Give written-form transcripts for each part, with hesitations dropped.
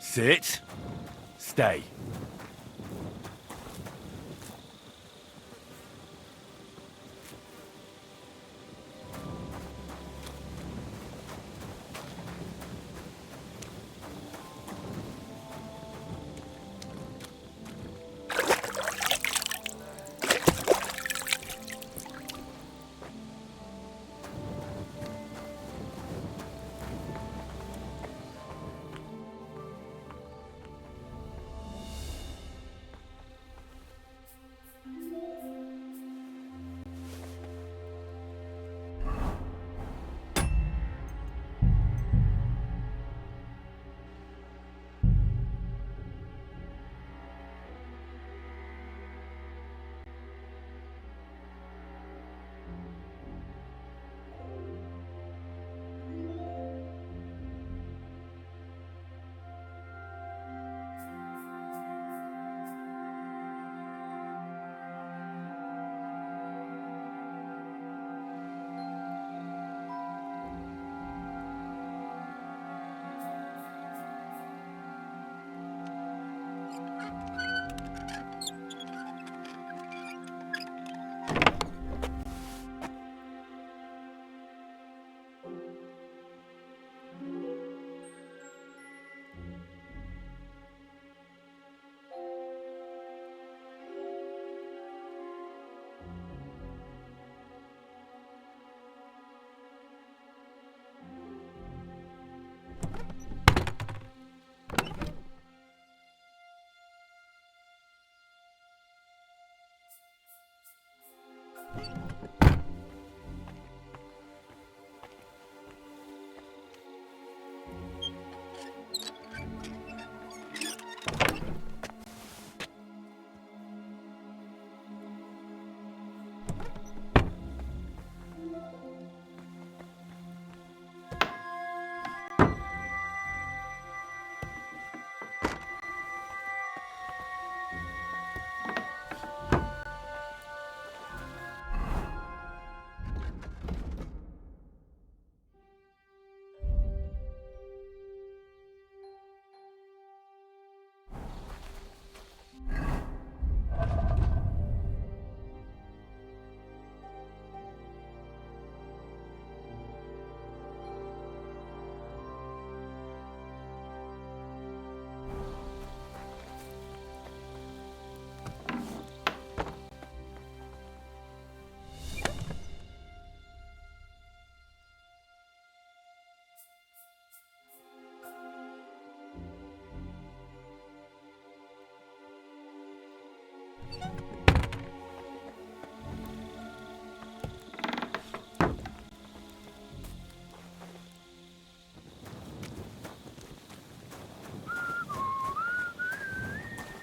Sit. Stay.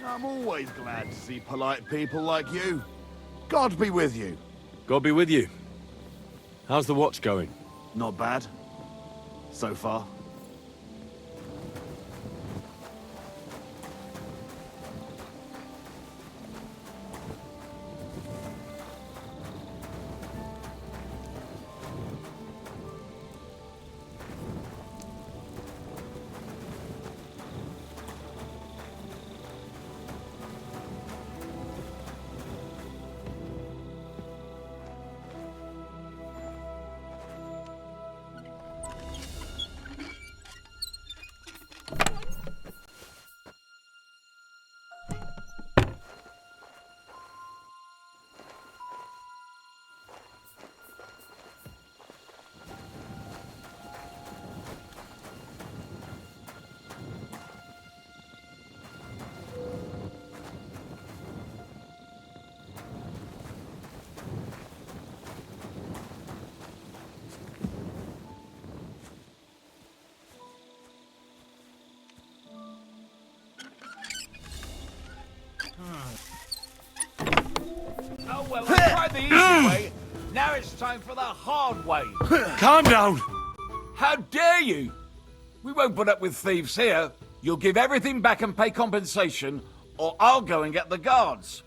I'm always glad to see polite people like you. God be with you. God be with you. How's the watch going? Not bad. So far. Oh, well, I tried the easy way. Now it's time for the hard way. Calm down! How dare you? We won't put up with thieves here. You'll give everything back and pay compensation, or I'll go and get the guards.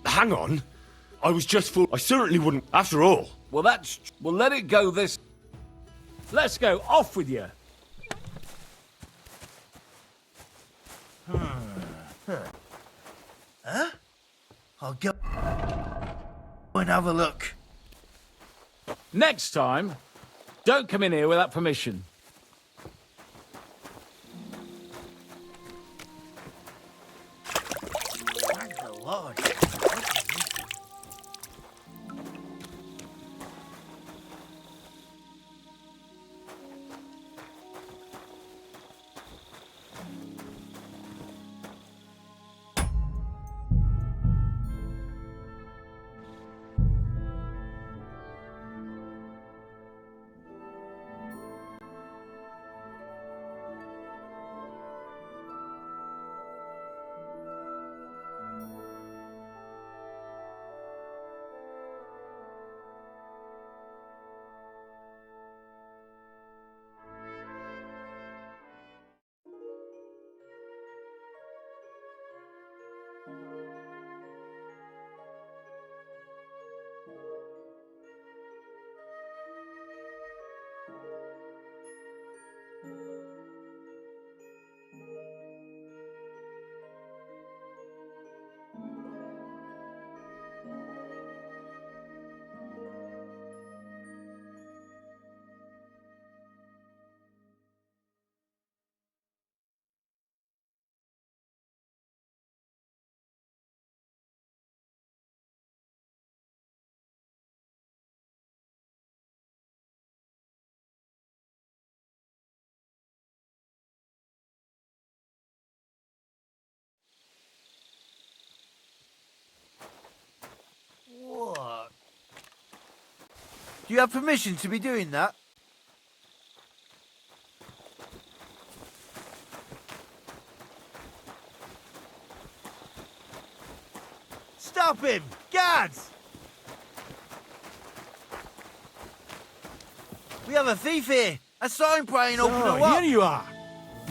Hang on. I was just fool. I certainly wouldn't, after all. Well, let it go this. Let's go. Off with you. Huh? I'll go and have a look. Next time, don't come in here without permission. Thank the Lord. What? Do you have permission to be doing that? Stop him! Guards! We have a thief here. I saw him prying open the Here you are.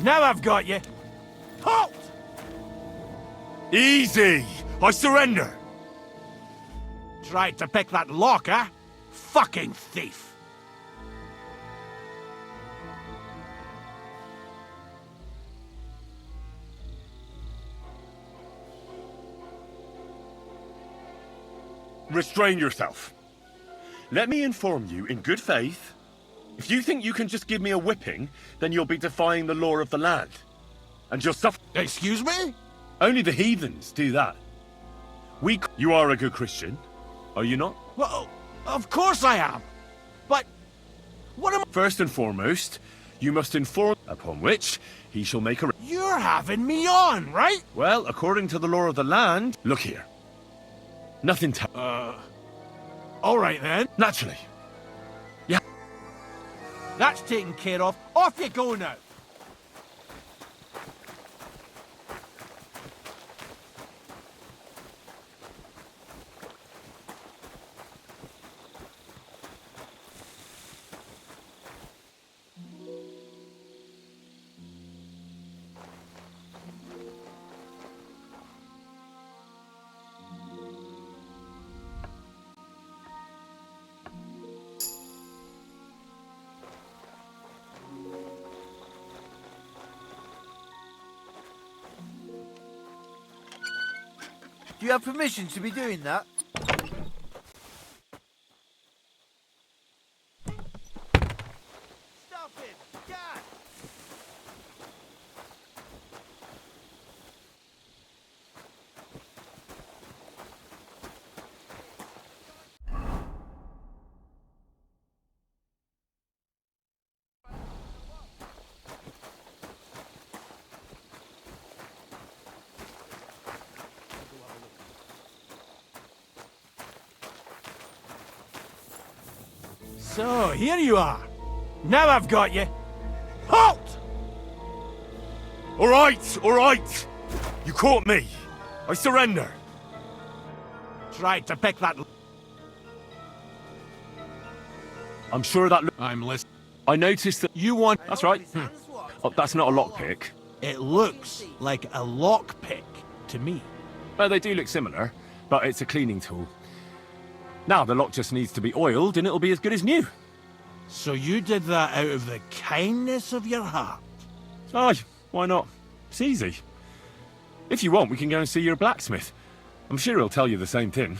Now I've got you. Halt! Easy! I surrender! Tried to pick that lock, huh? Fucking thief. Restrain yourself. Let me inform you in good faith. If you think you can just give me a whipping, then you'll be defying the law of the land. And you'll suffer. Excuse me? Only the heathens do that. You are a good Christian, are you not? Well, of course I am. But what am First and foremost, you must inform, upon which he shall make a... You're having me on, right? Well, according to the law of the land, look here. Nothing to... All right then. Naturally. Yeah. That's taken care of. Off you go now. Do you have permission to be doing that? Stop him! Guard! So, here you are. Now I've got you. Halt! All right. You caught me. I surrender. Tried to pick that... I'm sure that... I'm listening. I noticed that... You want... That's right. Oh, that's not a lockpick. It looks like a lockpick to me. Well, they do look similar, but it's a cleaning tool. Now the lock just needs to be oiled and it'll be as good as new. So you did that out of the kindness of your heart? Aye, why not? It's easy. If you want, we can go and see your blacksmith. I'm sure he'll tell you the same thing.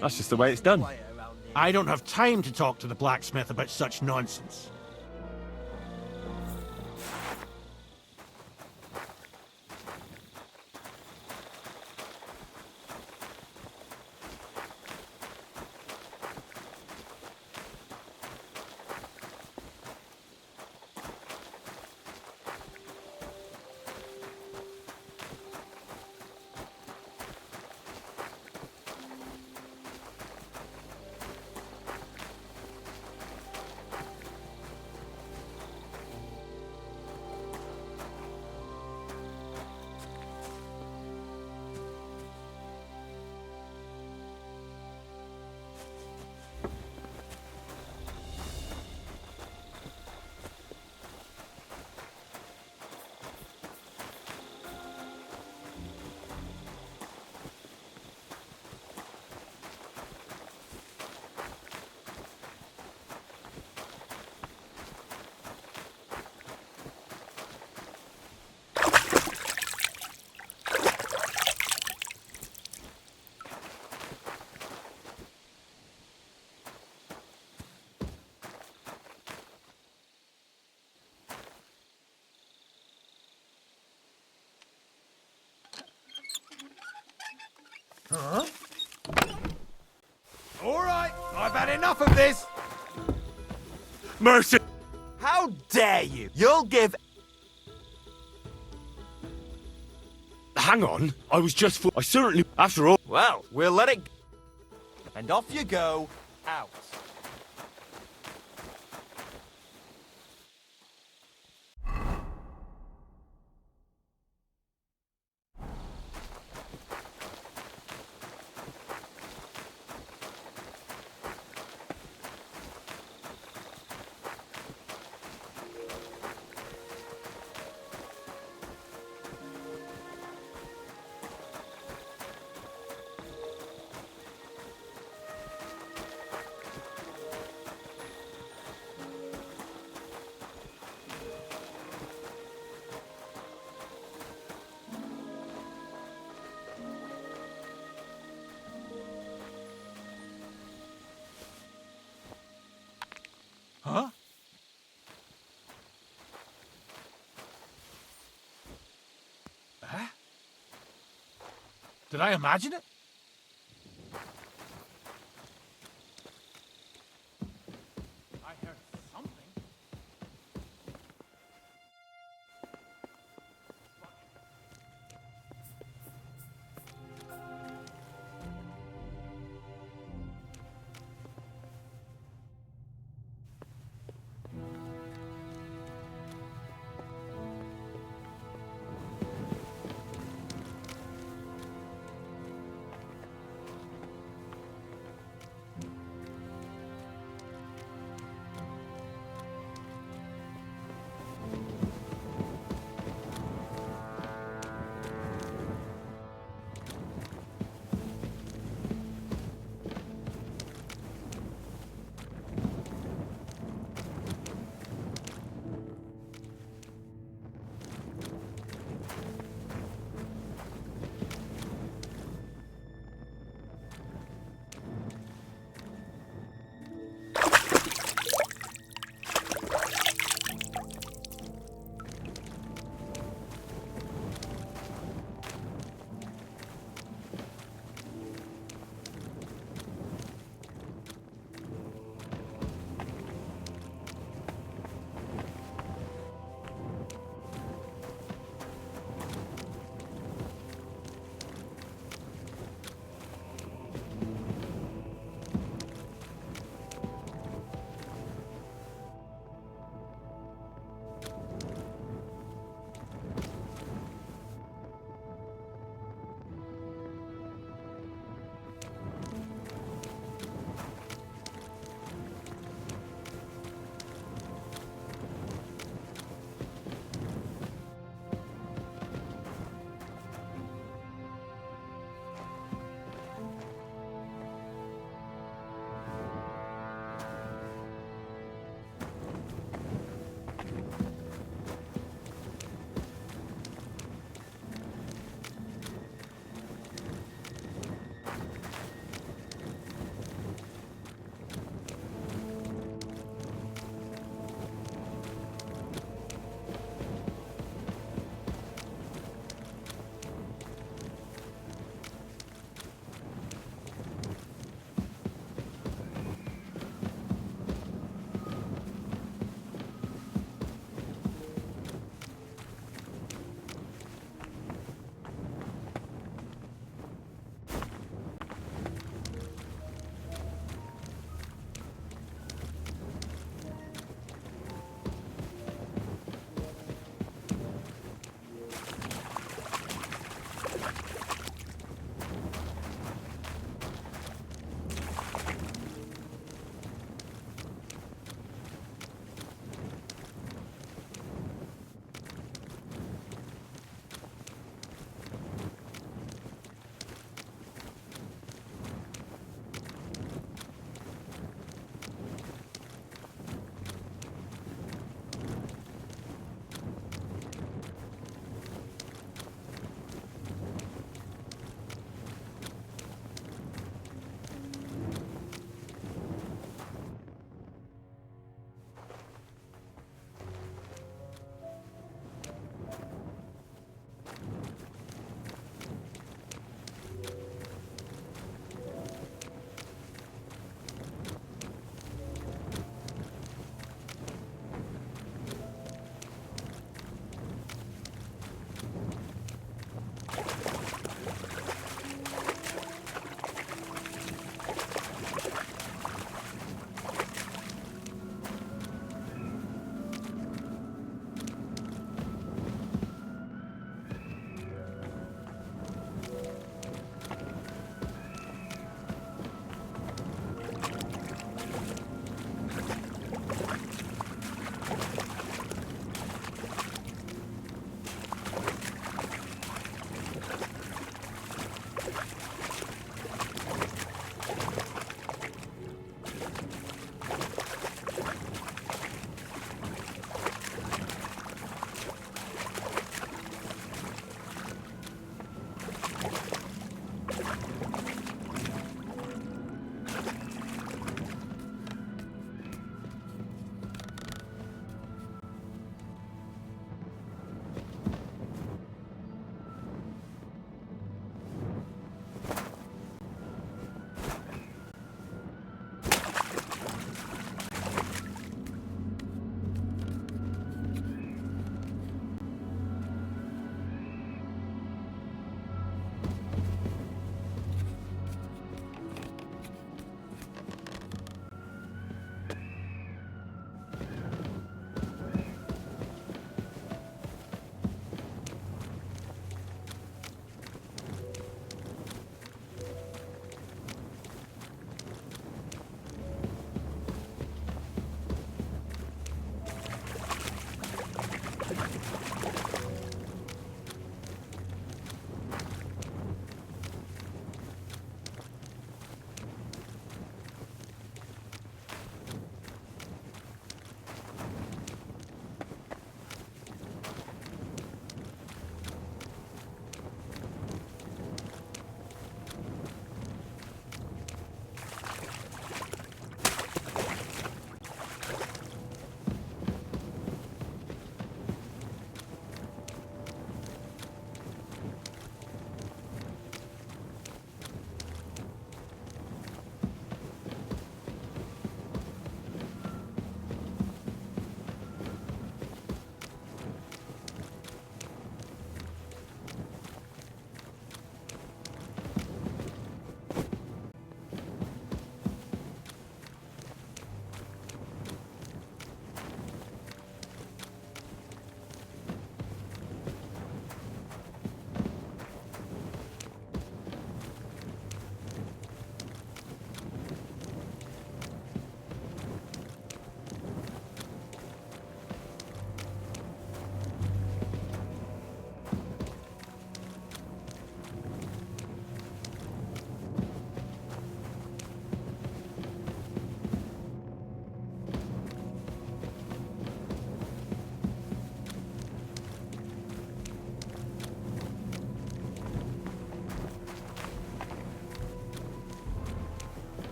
That's just the way it's done. I don't have time to talk to the blacksmith about such nonsense. Huh? All right, I've had enough of this. Mercy! How dare you? You'll give... Hang on, I was just for... I certainly... After all... Well, we'll let it... And off you go, out. Huh? Huh? Did I imagine it? I heard something.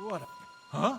What? Huh?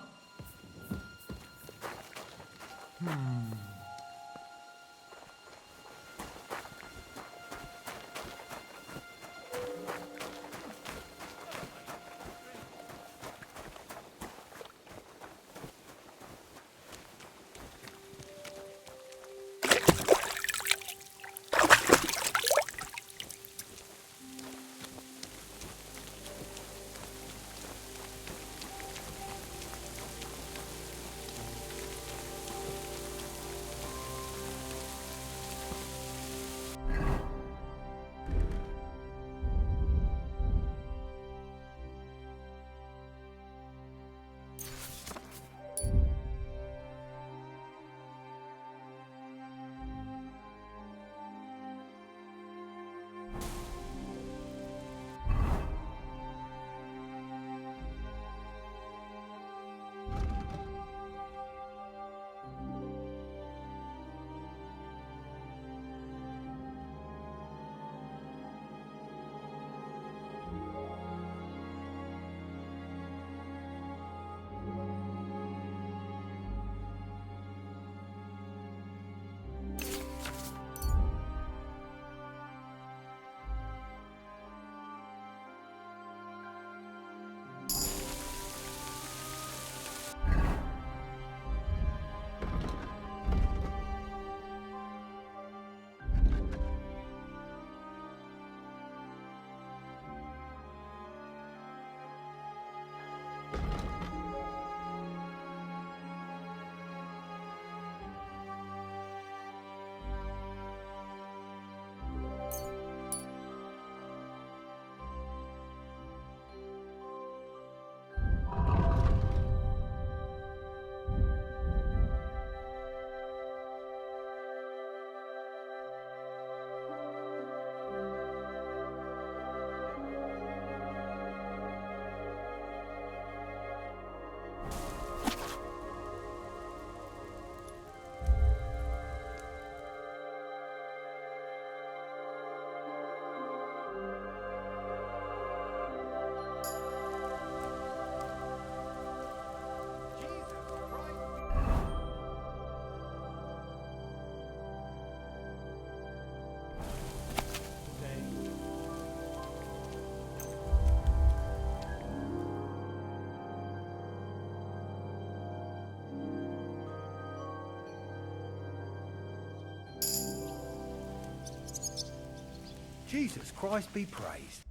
Jesus Christ be praised.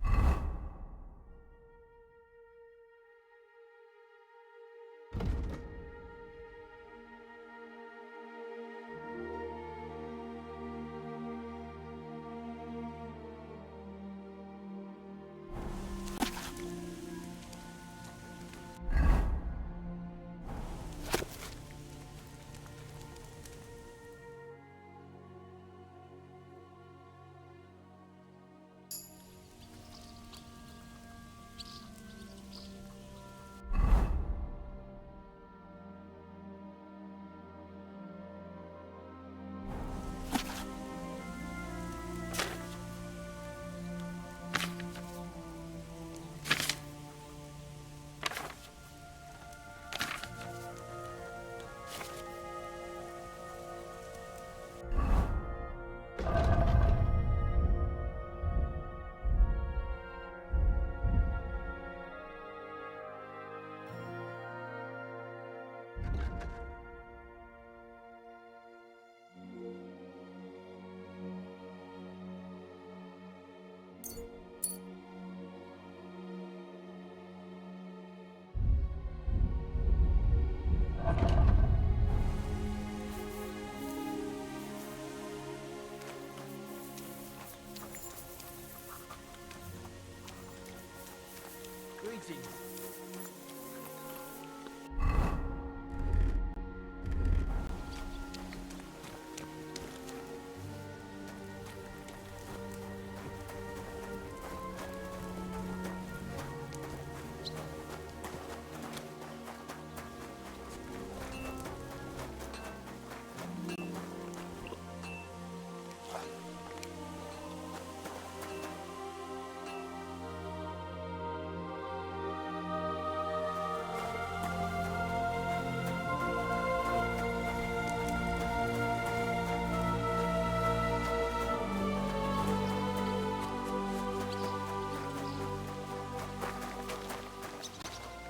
Greetings.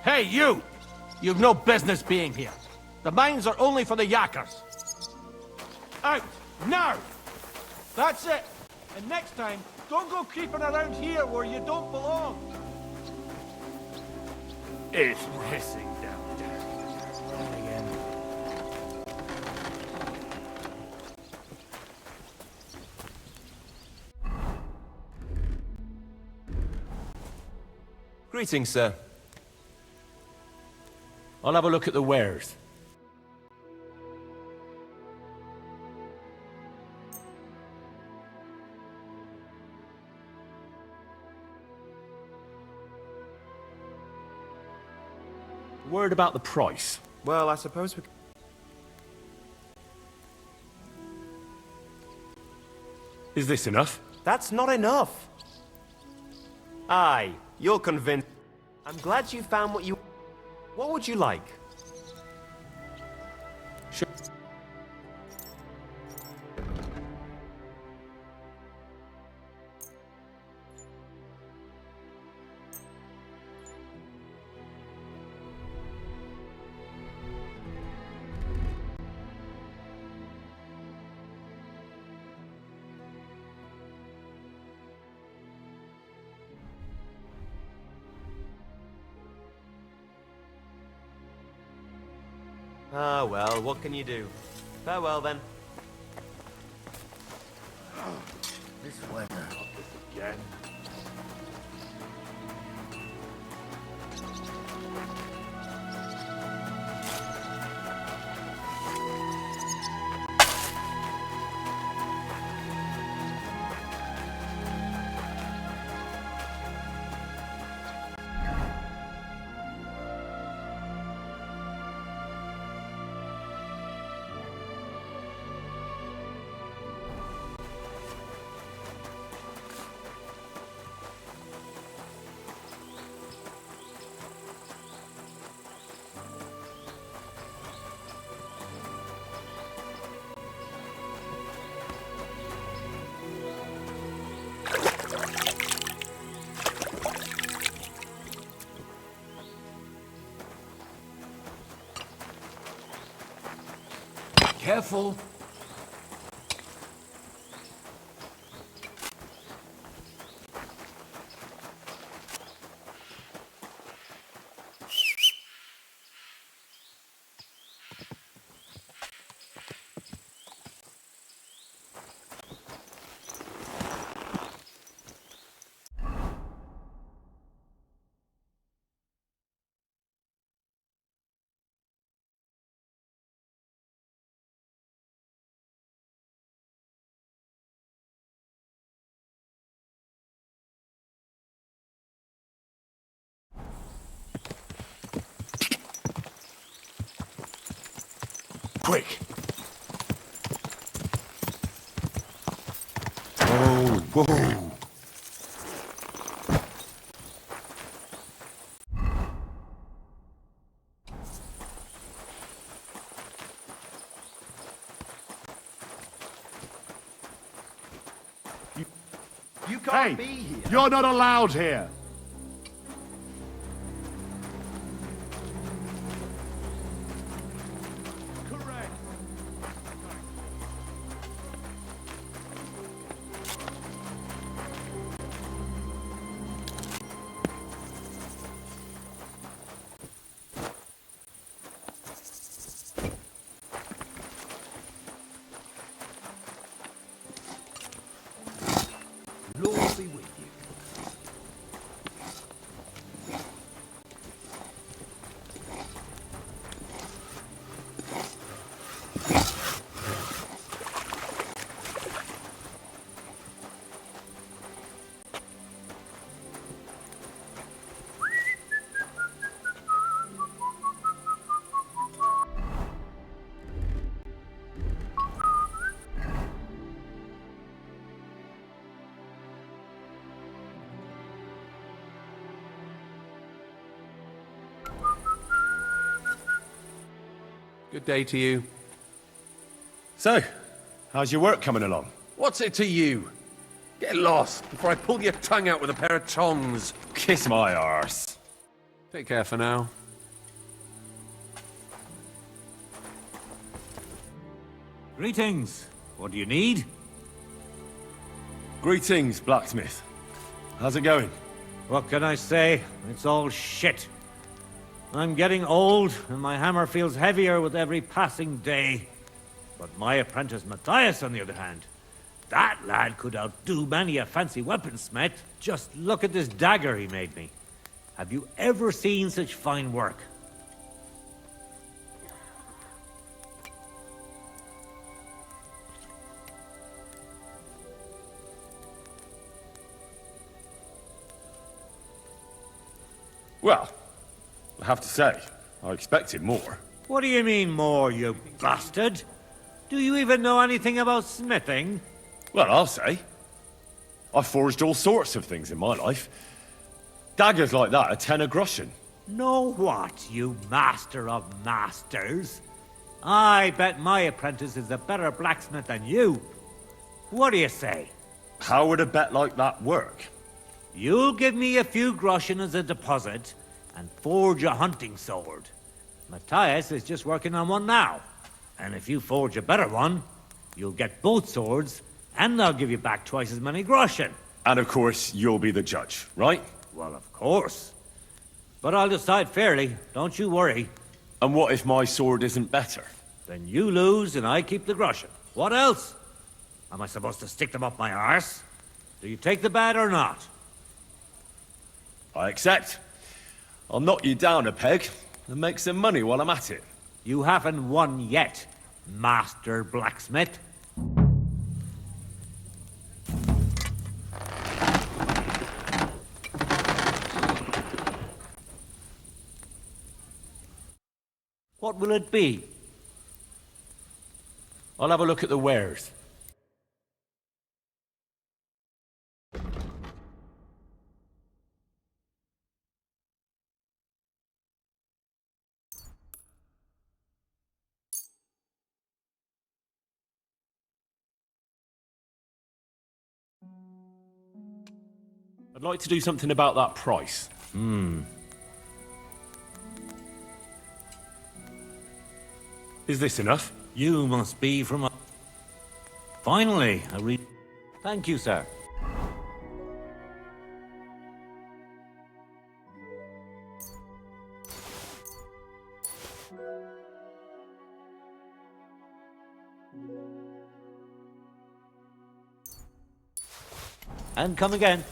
Hey, you! You've no business being here. The mines are only for the yakkers. Out! Now! That's it! And next time, don't go creeping around here where you don't belong. It's pissing down there. Again. Greetings, sir. I'll have a look at the wares. Word about the price. Well, I suppose we... Is this enough? That's not enough. Aye, you're convinced. I'm glad you found what you... What would you like? Sure. Ah, well, what can you do? Farewell, then. This weather. Again. Careful. Quick! Oh, whoa! You can't be here. You're not allowed here. Correct. Lord be with you. Good day to you. So, how's your work coming along? What's it to you? Get lost before I pull your tongue out with a pair of tongs. Kiss my arse. Take care for now. Greetings. What do you need? Greetings, blacksmith. How's it going? What can I say? It's all shit. I'm getting old, and my hammer feels heavier with every passing day. But my apprentice Matthias, on the other hand, that lad could outdo many a fancy weaponsmith. Just look at this dagger he made me. Have you ever seen such fine work? Well, I have to say, I expected more. What do you mean more, you bastard? Do you even know anything about smithing? Well, I'll say. I've forged all sorts of things in my life. Daggers like that are 10 a groschen. Know what, you master of masters? I bet my apprentice is a better blacksmith than you. What do you say? How would a bet like that work? You'll give me a few groschen as a deposit and forge a hunting sword. Matthias is just working on one now. And if you forge a better one, you'll get both swords and they'll give you back twice as many groschen. And of course, you'll be the judge, right? Well, of course. But I'll decide fairly, don't you worry. And what if my sword isn't better? Then you lose and I keep the groschen. What else? Am I supposed to stick them up my arse? Do you take the bet or not? I accept. I'll knock you down a peg and make some money while I'm at it. You haven't won yet, Master Blacksmith. What will it be? I'll have a look at the wares. I'd like to do something about that price. Is this enough? You must be from a... Finally, Thank you, sir. And come again.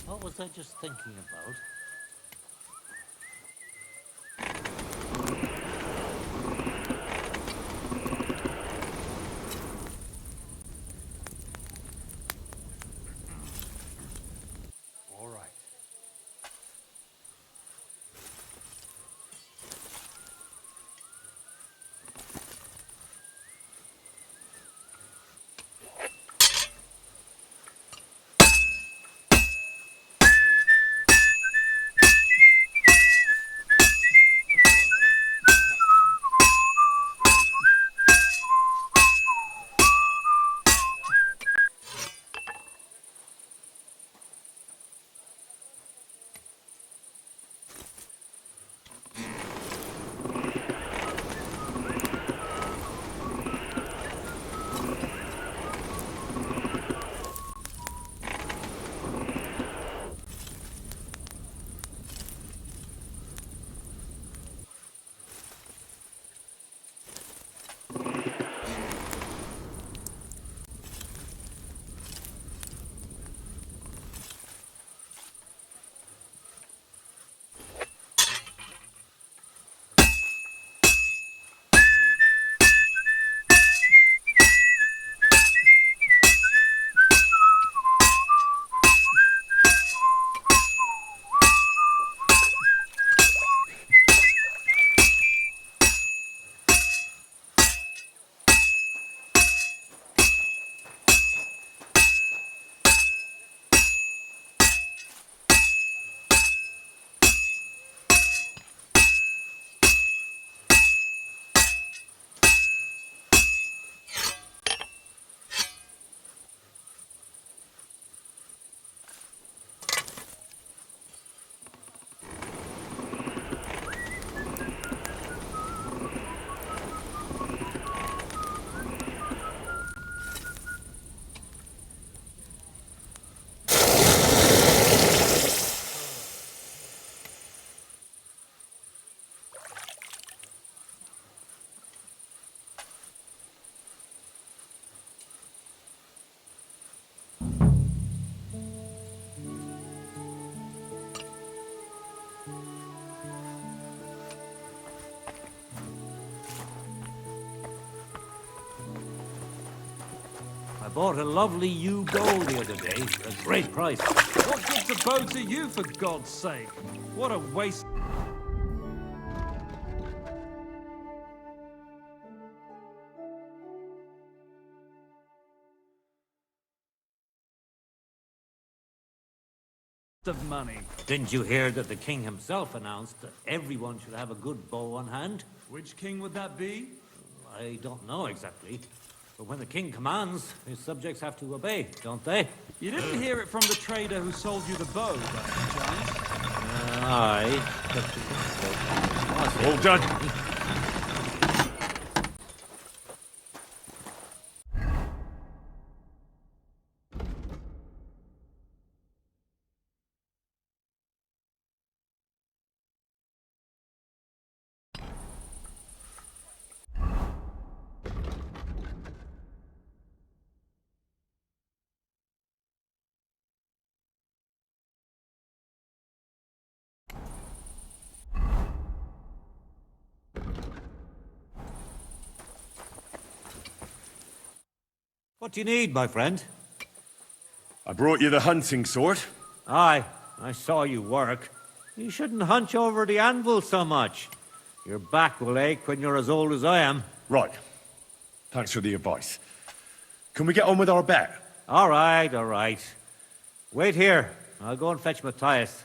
What was I just thinking about? All right. bought a lovely ewe gold the other day for a great price. What gives a bow to you, for God's sake? What a waste. Of money. Didn't you hear that the king himself announced that everyone should have a good bow on hand? Which king would that be? I don't know exactly. But when the king commands, his subjects have to obey, don't they? You didn't hear it from the trader who sold you the bow, by any chance? Aye. All done. What do you need, my friend? I brought you the hunting sword. Aye, I saw you work. You shouldn't hunch over the anvil so much. Your back will ache when you're as old as I am. Right. Thanks for the advice. Can we get on with our bet? All right, all right. Wait here. I'll go and fetch Matthias,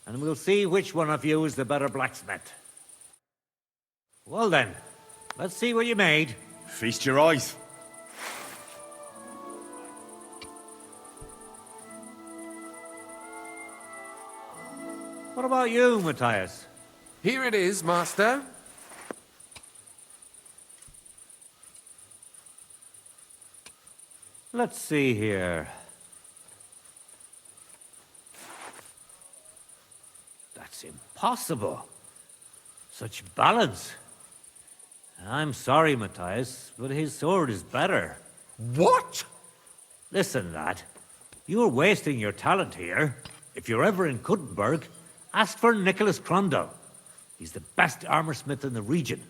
and we'll see which one of you is the better blacksmith. Well then, let's see what you made. Feast your eyes. What about you, Matthias? Here it is, master. Let's see here. That's impossible. Such balance. I'm sorry, Matthias, but his sword is better. What? Listen, lad. You're wasting your talent here. If you're ever in Kuttenberg, ask for Nicholas Crondell. He's the best armorsmith in the region.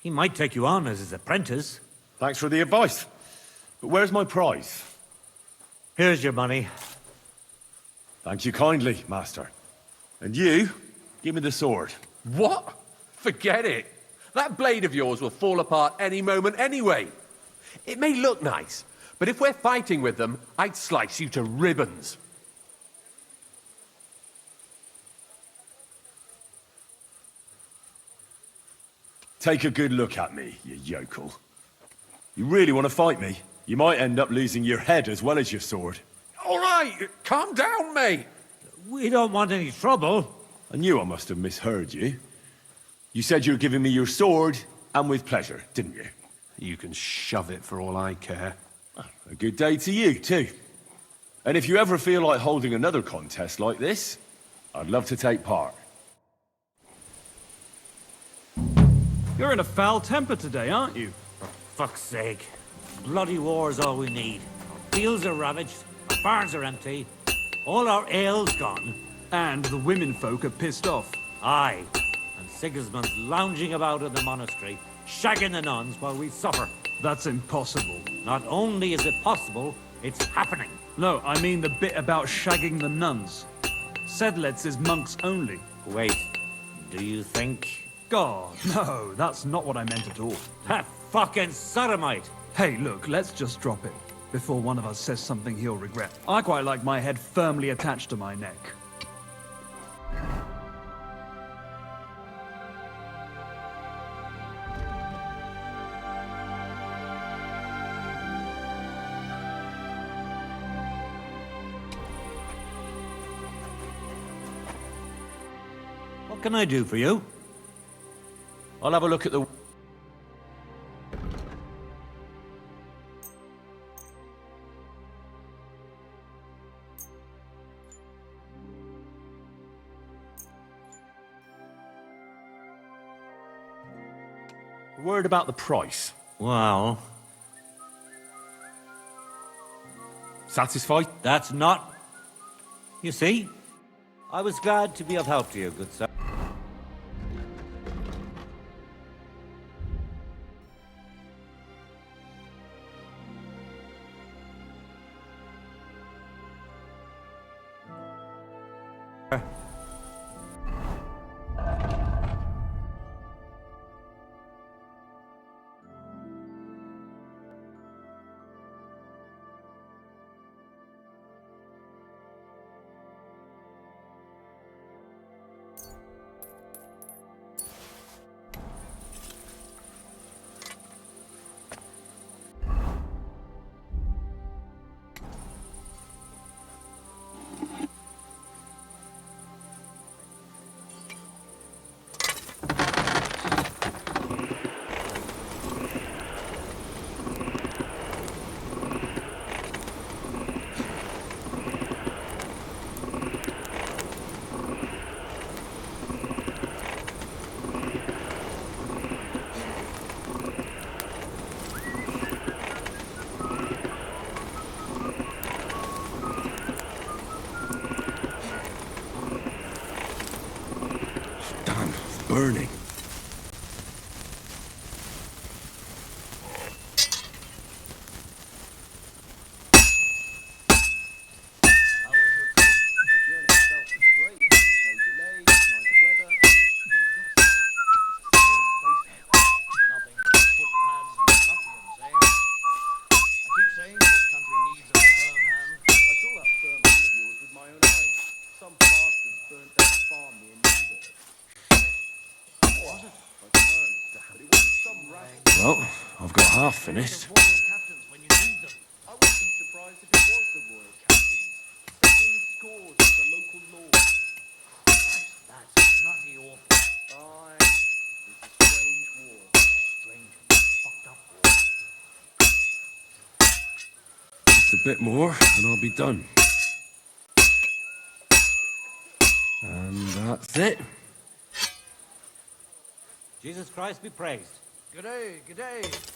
He might take you on as his apprentice. Thanks for the advice. But where's my prize? Here's your money. Thank you kindly, master. And you, give me the sword. What? Forget it. That blade of yours will fall apart any moment anyway. It may look nice, but if we're fighting with them, I'd slice you to ribbons. Take a good look at me, you yokel. You really want to fight me? You might end up losing your head as well as your sword. All right, calm down, mate. We don't want any trouble. I knew I must have misheard you. You said you were giving me your sword, and with pleasure, didn't you? You can shove it for all I care. A good day to you, too. And if you ever feel like holding another contest like this, I'd love to take part. You're in a foul temper today, aren't you? For fuck's sake. Bloody war's all we need. Our fields are ravaged, our barns are empty, all our ale's gone. And the women folk are pissed off. Aye, and Sigismund's lounging about in the monastery, shagging the nuns while we suffer. That's impossible. Not only is it possible, it's happening. No, I mean the bit about shagging the nuns. Sedlitz is monks only. Wait, do you think... God, no, that's not what I meant at all. That fucking sodomite! Hey, look, let's just drop it, before one of us says something he'll regret. I quite like my head firmly attached to my neck. What can I do for you? I'll have a look at the... Word about the price. Well, Satisfied? that's not... You see? I was glad to be of help to you, good sir. burning. Well, I've got half finished. Just a bit more and I'll be done. And that's it. Jesus Christ be praised. G'day, g'day.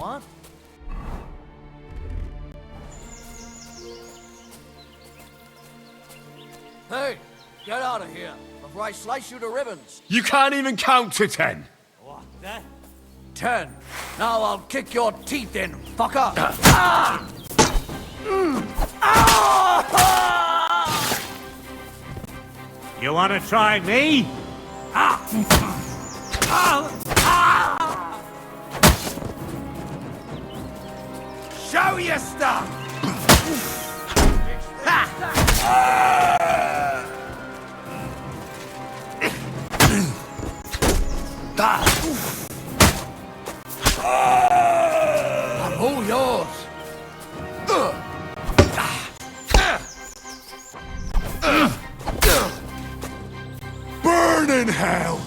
What? Hey, get out of here before I slice you to ribbons. You can't even count to 10. What the? 10. Now I'll kick your teeth in, fucker. You want to try me? Show your stuff. I'm all yours. Burn in hell!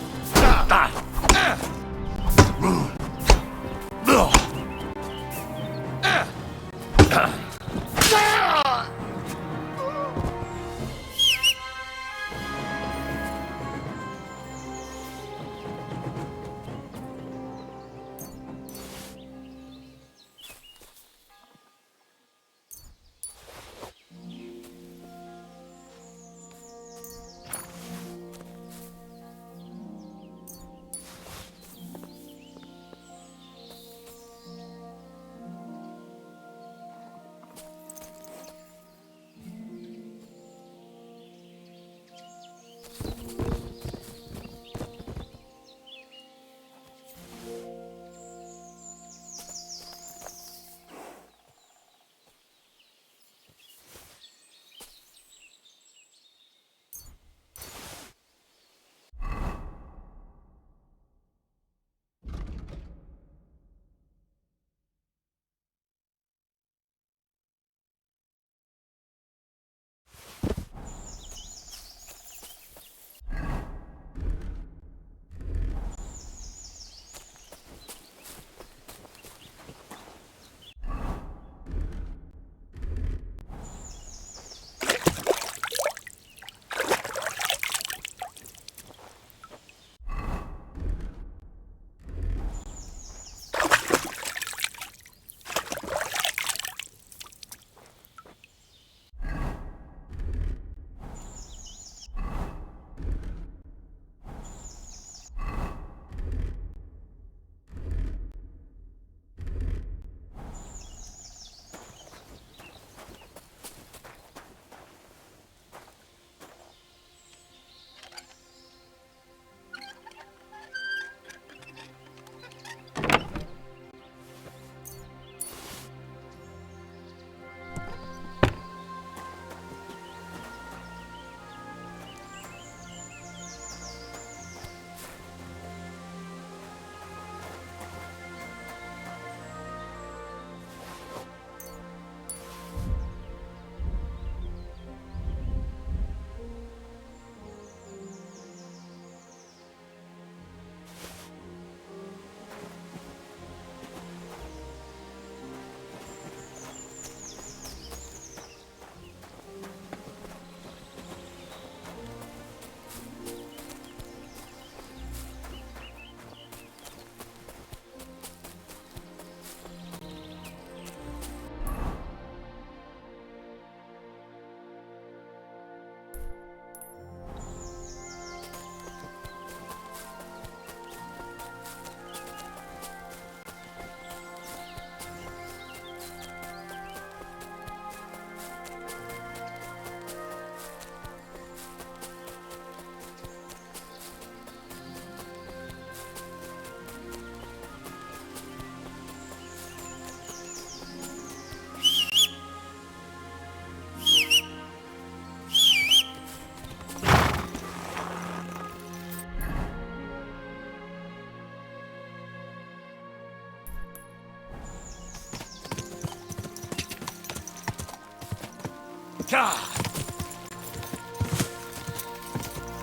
Die!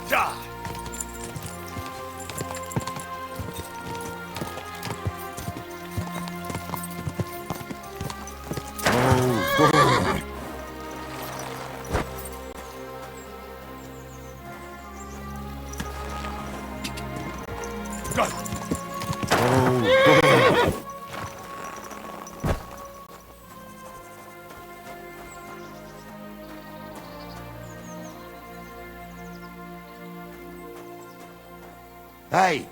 Die! Hey!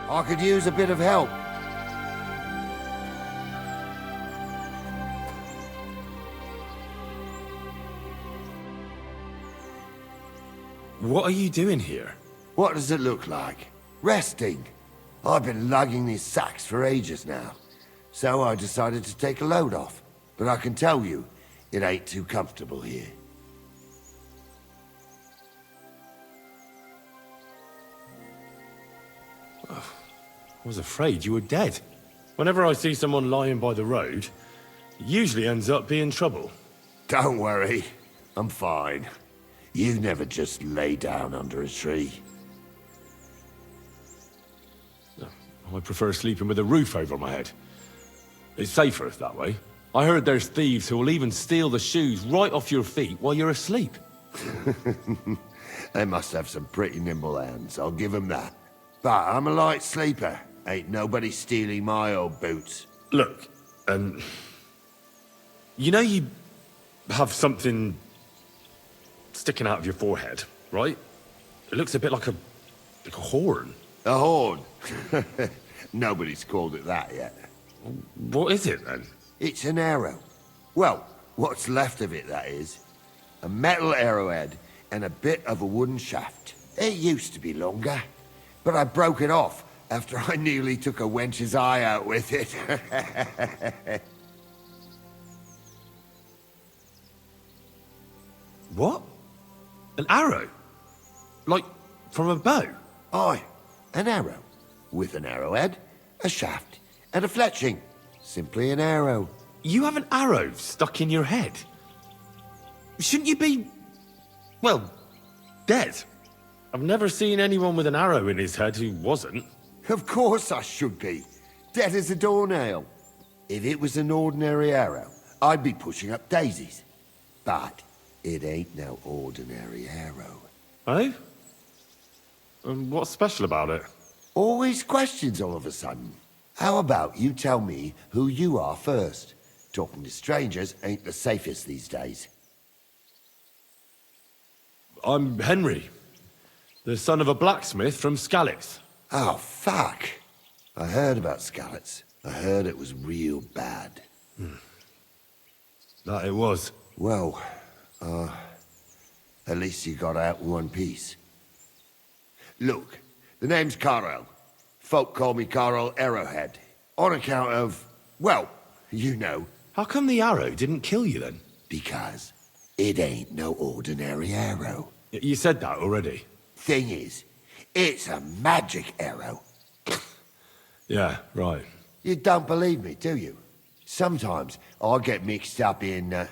I could use a bit of help. What are you doing here? What does it look like? Resting. I've been lugging these sacks for ages now. So I decided to take a load off. But I can tell you, it ain't too comfortable here. I was afraid you were dead. Whenever I see someone lying by the road, it usually ends up being trouble. Don't worry. I'm fine. You never just lay down under a tree. I prefer sleeping with a roof over my head. It's safer that way. I heard there's thieves who will even steal the shoes right off your feet while you're asleep. They must have some pretty nimble hands, I'll give them that. But I'm a light sleeper. Ain't nobody stealing my old boots. Look, you know you have something sticking out of your forehead, right? It looks a bit like a horn. A horn? Nobody's called it that yet. What is it, then? It's an arrow. Well, what's left of it, that is. A metal arrowhead and a bit of a wooden shaft. It used to be longer, but I broke it off after I nearly took a wench's eye out with it. What? An arrow? Like, from a bow? Aye, an arrow. With an arrowhead, a shaft, and a fletching. Simply an arrow. You have an arrow stuck in your head? Shouldn't you be, well, dead? I've never seen anyone with an arrow in his head who wasn't. Of course I should be. Dead as a doornail. If it was an ordinary arrow, I'd be pushing up daisies. But it ain't no ordinary arrow. Eh? And what's special about it? Always questions all of a sudden. How about you tell me who you are first? Talking to strangers ain't the safest these days. I'm Henry, the son of a blacksmith from Scallics. Oh, fuck. I heard about Skalitz. I heard it was real bad. That it was. Well, at least you got out in one piece. Look, the name's Karel. Folk call me Karel Arrowhead. On account of, well, you know. How come the arrow didn't kill you then? Because it ain't no ordinary arrow. You said that already. Thing is, it's a magic arrow. Yeah, right. You don't believe me, do you? Sometimes I get mixed up in,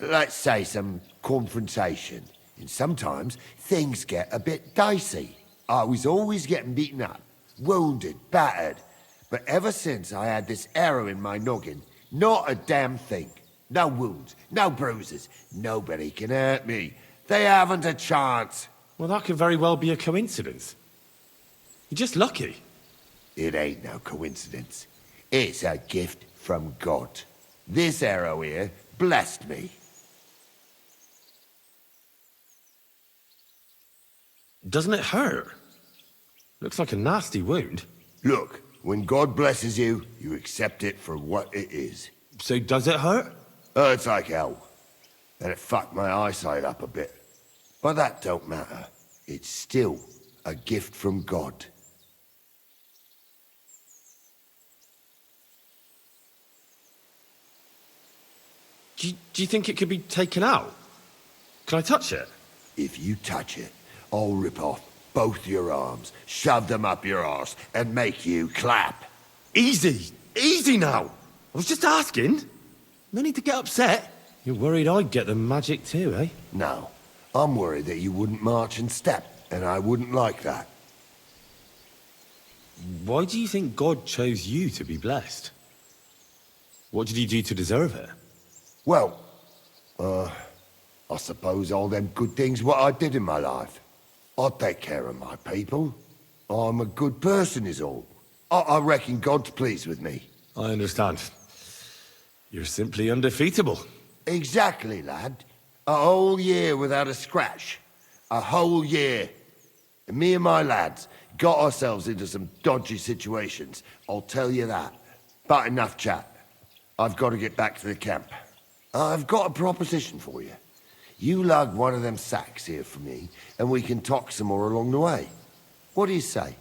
let's say, some confrontation. And sometimes things get a bit dicey. I was always getting beaten up, wounded, battered. But ever since I had this arrow in my noggin, not a damn thing. No wounds, no bruises. Nobody can hurt me. They haven't a chance. Well, that could very well be a coincidence. You're just lucky. It ain't no coincidence. It's a gift from God. This arrow here blessed me. Doesn't it hurt? Looks like a nasty wound. Look, when God blesses you, you accept it for what it is. So does it hurt? Hurts like hell. And it fucked my eyesight up a bit. But that don't matter. It's still a gift from God. Do you think it could be taken out? Can I touch it? If you touch it, I'll rip off both your arms, shove them up your arse, and make you clap. Easy! Easy now! I was just asking. No need to get upset. You're worried I'd get the magic too, eh? No, I'm worried that you wouldn't march and step, and I wouldn't like that. Why do you think God chose you to be blessed? What did he do to deserve it? Well, I suppose all them good things what I did in my life. I take care of my people. I'm a good person is all. I reckon God's pleased with me. I understand. You're simply undefeatable. Exactly, lad. A whole year without a scratch. A whole year. And me and my lads got ourselves into some dodgy situations, I'll tell you that. But enough chat. I've got to get back to the camp. I've got a proposition for you. You lug one of them sacks here for me, and we can talk some more along the way. What do you say?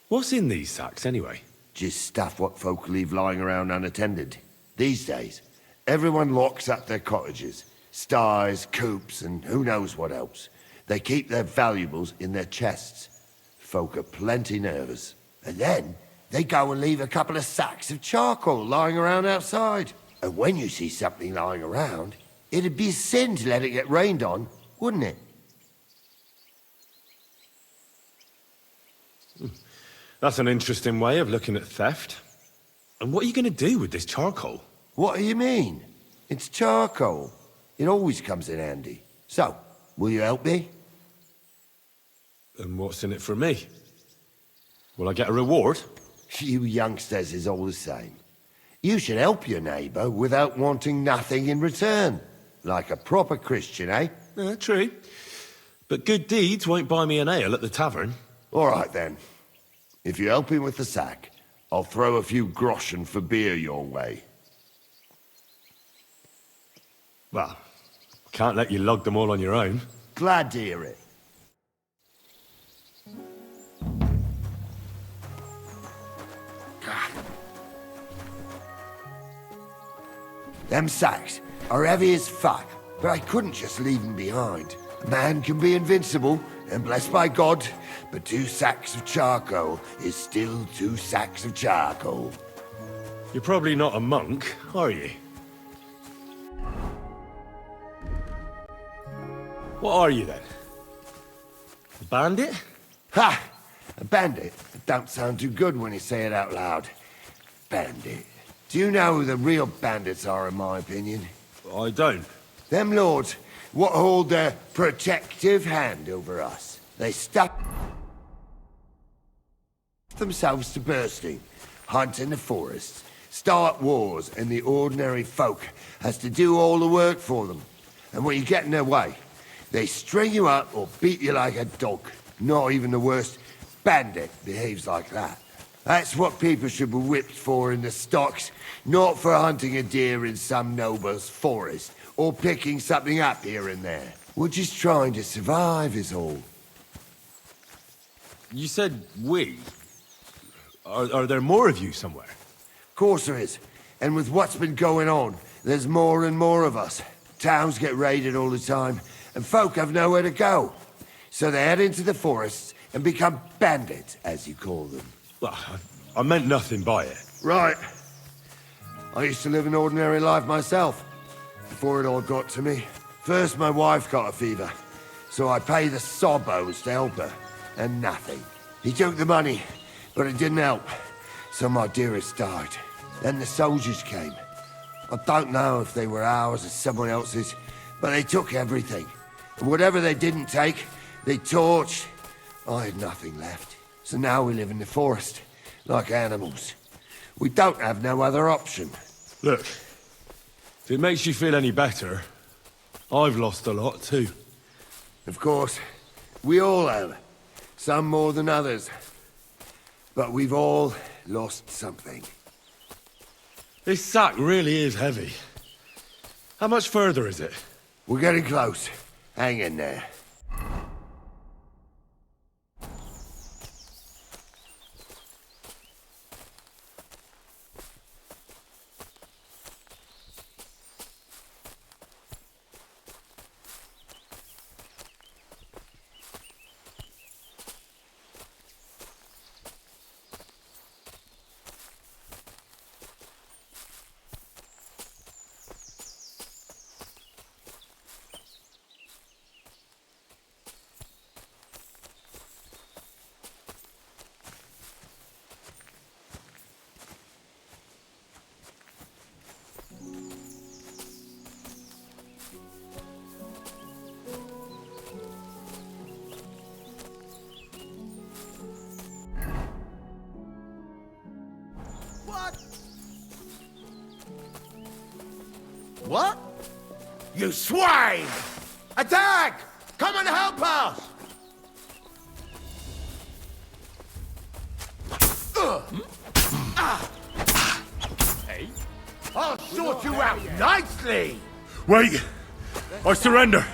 What's in these sacks, anyway? Just stuff what folk leave lying around unattended. These days, everyone locks up their cottages. Sties, coops, and who knows what else. They keep their valuables in their chests. Folk are plenty nervous. And then, they go and leave a couple of sacks of charcoal lying around outside. And when you see something lying around, it'd be a sin to let it get rained on, wouldn't it? That's an interesting way of looking at theft. And what are you going to do with this charcoal? What do you mean? It's charcoal. It always comes in handy. So, will you help me? And what's in it for me? Will I get a reward? You youngsters is all the same. You should help your neighbour without wanting nothing in return. Like a proper Christian, eh? True. But good deeds won't buy me an ale at the tavern. All right, then. If you help him with the sack, I'll throw a few groschen for beer your way. Well, can't let you lug them all on your own. Glad to hear it. Them sacks are heavy as fuck, but I couldn't just leave them behind. A man can be invincible and blessed by God, but 2 sacks of charcoal is still 2 sacks of charcoal. You're probably not a monk, are you? What are you then? A bandit? Ha! A bandit? It don't sound too good when you say it out loud. Bandit. Do you know who the real bandits are, in my opinion? I don't. Them lords what hold their protective hand over us. They stuff themselves to bursting, hunt in the forests, start wars, and the ordinary folk has to do all the work for them. And when you get in their way, they string you up or beat you like a dog. Not even the worst bandit behaves like that. That's what people should be whipped for in the stocks, not for hunting a deer in some noble's forest, or picking something up here and there. We're just trying to survive is all. You said we. Are there more of you somewhere? Of course there is. And with what's been going on, there's more and more of us. Towns get raided all the time, and folk have nowhere to go. So they head into the forests and become bandits, as you call them. Well, I meant nothing by it. Right. I used to live an ordinary life myself, before it all got to me. First, my wife got a fever, so I paid the sobbos to help her, and nothing. He took the money, but it didn't help, so my dearest died. Then the soldiers came. I don't know if they were ours or someone else's, but they took everything. And whatever they didn't take, they torched. I had nothing left. So now we live in the forest, like animals. We don't have no other option. Look, If it makes you feel any better, I've lost a lot too. Of course, we all have. Some more than others. But we've all lost something. This sack really is heavy. How much further is it? We're getting close. Hang in there. What? You swine! Attack! Come and help us! Hey? I'll sort you out nicely! Wait! I surrender!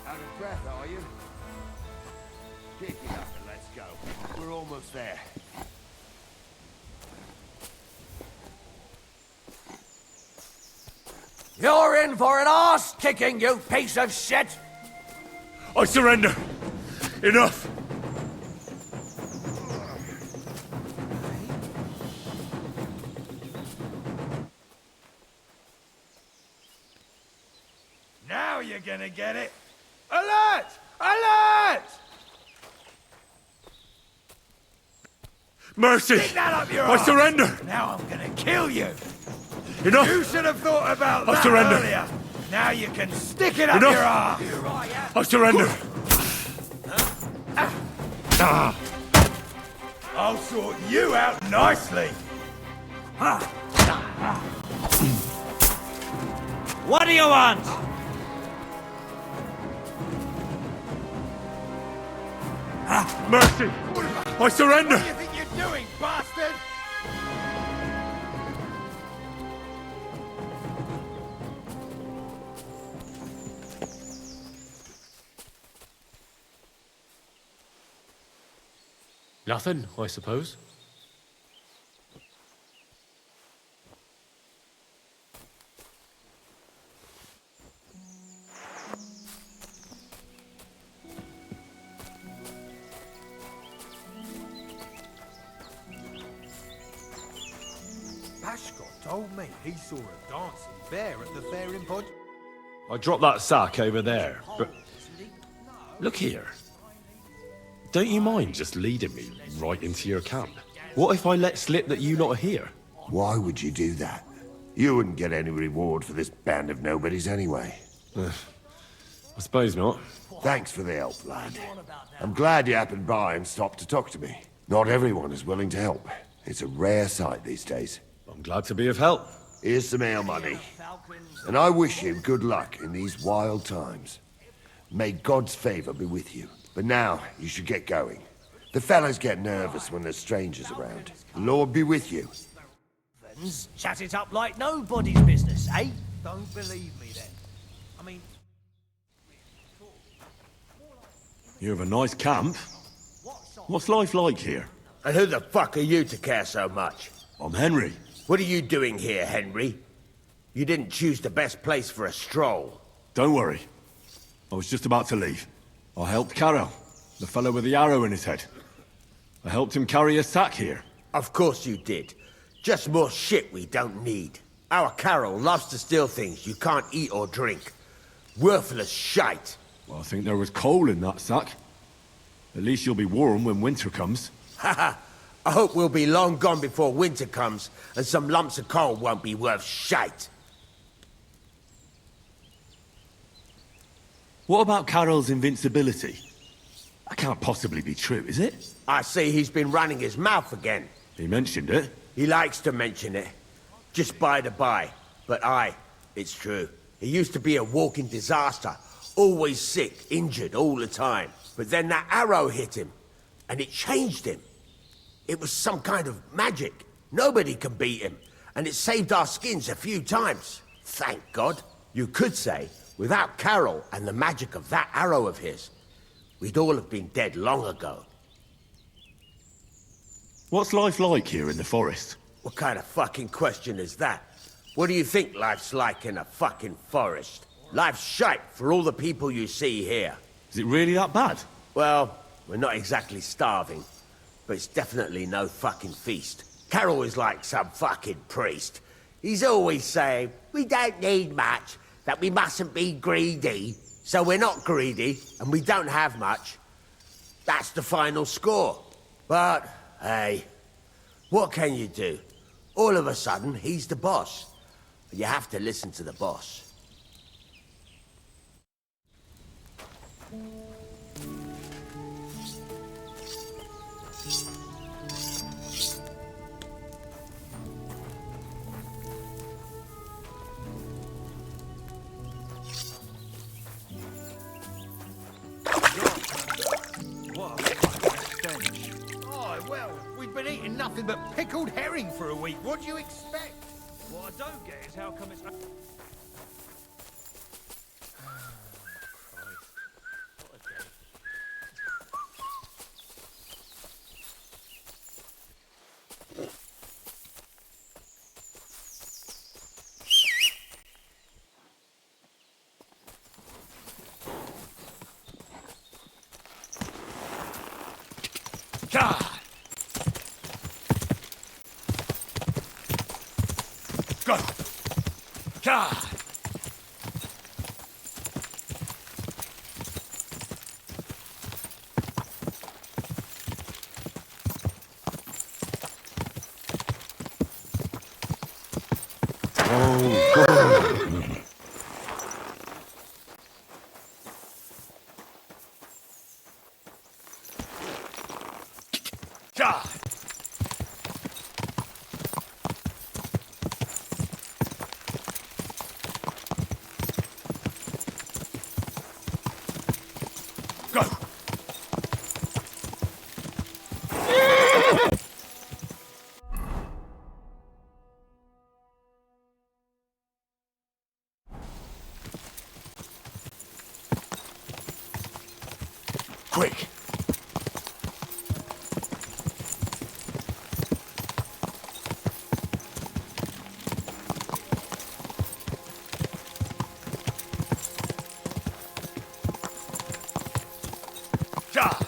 Out of breath, are you? Pick it up and let's go. We're almost there. You're in for an arse-kicking, you piece of shit! I surrender! Enough! Now you're gonna get it. Alert! Alert! Mercy! Stick that up your I arse. surrender! Now I'm gonna kill you. Enough! You should have thought about I that surrender. earlier. Now you can stick it up Enough. your arse. I surrender! I'll sort you out nicely. What do you want? Mercy! I surrender! What do you think you're doing, bastard? Nothing, I suppose. Bashkot told me he saw a dancing bear at the fair in Pod. I dropped that sack over there, but... Look here. Don't you mind just leading me right into your camp? What if I let slip that you lot are here? Why would you do that? You wouldn't get any reward for this band of nobodies anyway. I suppose not. Thanks for the help, lad. I'm glad you happened by and stopped to talk to me. Not everyone is willing to help. It's a rare sight these days. I'm glad to be of help. Here's some ale money. And I wish you good luck in these wild times. May God's favor be with you. But now, you should get going. The fellas get nervous when there's strangers around. The Lord be with you. Chat it up like nobody's business, eh? Don't believe me then. I mean, You have a nice camp. What's life like here? And who the fuck are you to care so much? I'm Henry. What are you doing here, Henry? You didn't choose the best place for a stroll. Don't worry. I was just about to leave. I helped Karel, the fellow with the arrow in his head. I helped him carry a sack here. Of course you did. Just more shit we don't need. Our Carol loves to steal things you can't eat or drink. Worthless shite. Well, I think there was coal in that sack. At least you'll be warm when winter comes. Haha. I hope we'll be long gone before winter comes, and some lumps of coal won't be worth shite. What about Karel's invincibility? That can't possibly be true, is it? I see he's been running his mouth again. He mentioned it. He likes to mention it. Just by the by. But it's true. He used to be a walking disaster. Always sick, injured all the time. But then that arrow hit him. And it changed him. It was some kind of magic. Nobody can beat him. And it saved our skins a few times. Thank God. You could say, without Karel and the magic of that arrow of his, we'd all have been dead long ago. What's life like here in the forest? What kind of fucking question is that? What do you think life's like in a fucking forest? Life's shite for all the people you see here. Is it really that bad? Well, we're not exactly starving, but it's definitely no fucking feast. Karel is like some fucking priest. He's always saying, we don't need much, that we mustn't be greedy. So we're not greedy, and we don't have much. That's the final score. But, hey, what can you do? All of a sudden, he's the boss. You have to listen to the boss. Oh, well, we've been eating nothing but pickled herring for a week. What do you expect? What I don't get is how come it's... God! Go! God! God! Go! Quick! God!